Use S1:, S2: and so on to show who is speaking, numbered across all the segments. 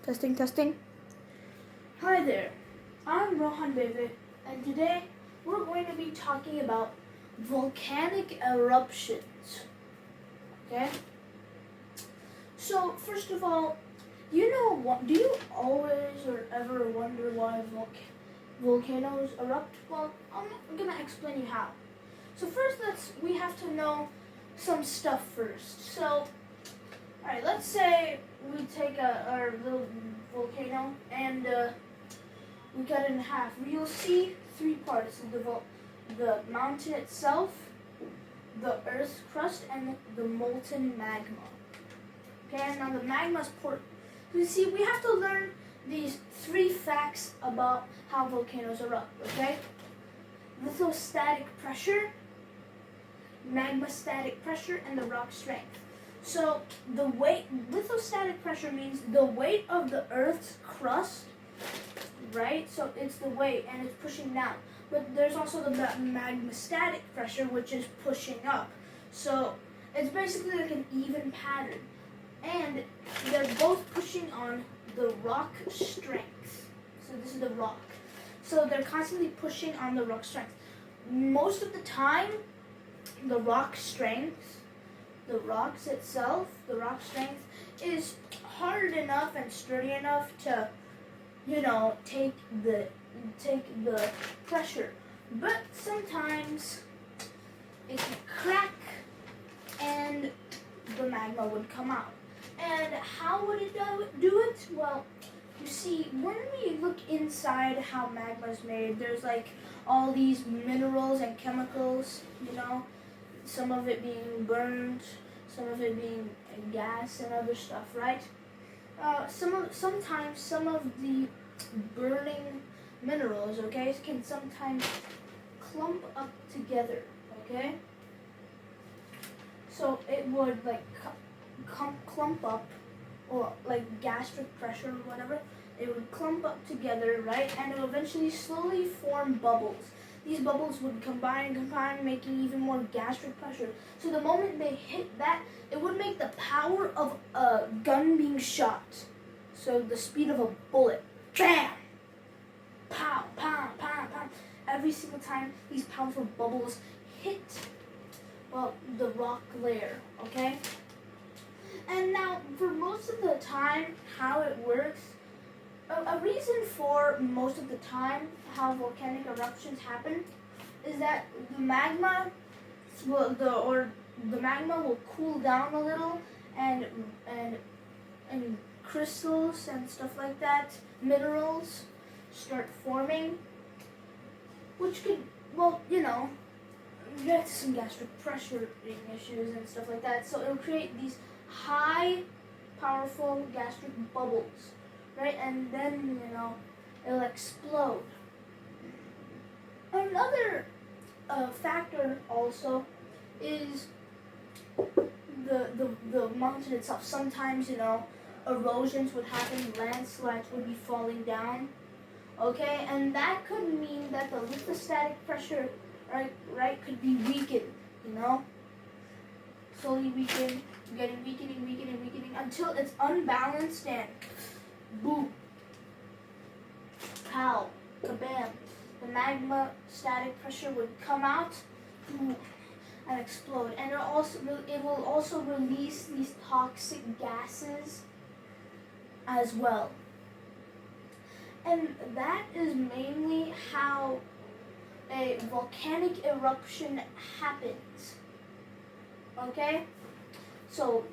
S1: Testing, testing. Hi there, I'm Rohan Bebe, and today we're going to be talking about volcanic eruptions. Okay? So, first of all, do you always or ever wonder why volcanoes erupt? Well, I'm going to explain you how. So first, we have to know some stuff first. So, alright, let's say we take our little volcano and we cut it in half. You'll see three parts: the mountain itself, the Earth's crust, and the molten magma. Okay, now the magma's you see, we have to learn these three facts about how volcanoes erupt. Okay, lithostatic pressure, magmastatic pressure, and the rock strength. So the lithostatic pressure means the weight of the Earth's crust, right? So it's the weight and it's pushing down. But there's also the magmastatic pressure, which is pushing up. So it's basically like an even pattern. And they're both pushing on the rock strength. So this is the rock. So they're constantly pushing on the rock strength. Most of the time, the rock strength, the rocks itself, the rock strength is hard enough and sturdy enough to, take the pressure. But sometimes it can crack and the magma would come out. And how would it do it? Well, you see, when we look inside how magma is made, there's like all these minerals and chemicals, some of it being burned, some of it being gas and other stuff, right? Sometimes some of the burning minerals, okay, can sometimes clump up together, okay? So it would like clump up, or like gastric pressure or whatever, it would clump up together, right? And it would eventually slowly form bubbles. These bubbles would combine, making even more gastric pressure. So the moment they hit that, it would make the power of a gun being shot. So the speed of a bullet. Bam! Pow, pow, pow, pow. Every single time these powerful bubbles hit, the rock layer, okay? And now, for most of the time, how it works, a reason for most of the time how volcanic eruptions happen is that the magma will cool down a little, and crystals and stuff like that, minerals, start forming, which could, get some gastric pressure issues and stuff like that. So it'll create these high, powerful gastric bubbles, right? And then, it'll explode. Another factor also is the mountain itself. Sometimes, erosions would happen, landslides would be falling down, okay? And that could mean that the lithostatic pressure, right, could be weakened, slowly weakening, weakening, until it's unbalanced and boom, pow, kabam. The magma static pressure would come out and explode. And it will also release these toxic gases as well. And that is mainly how a volcanic eruption happens. Okay? So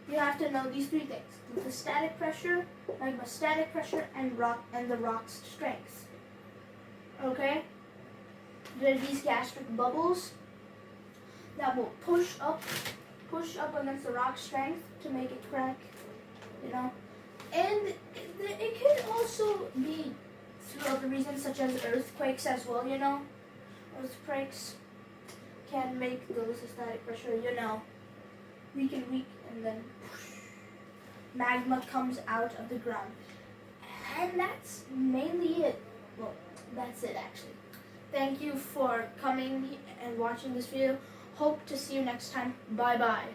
S1: you have to know these three things: the static pressure, magmastatic pressure, and the rock's strength. Okay? There are these gastric bubbles that will push up against the rock strength to make it crack, And it could also be through other reasons, such as earthquakes as well, Earthquakes can make the lithostatic pressure, weaken, and then magma comes out of the ground. And that's mainly it. Well, that's it actually. Thank you for coming and watching this video. Hope to see you next time. Bye bye.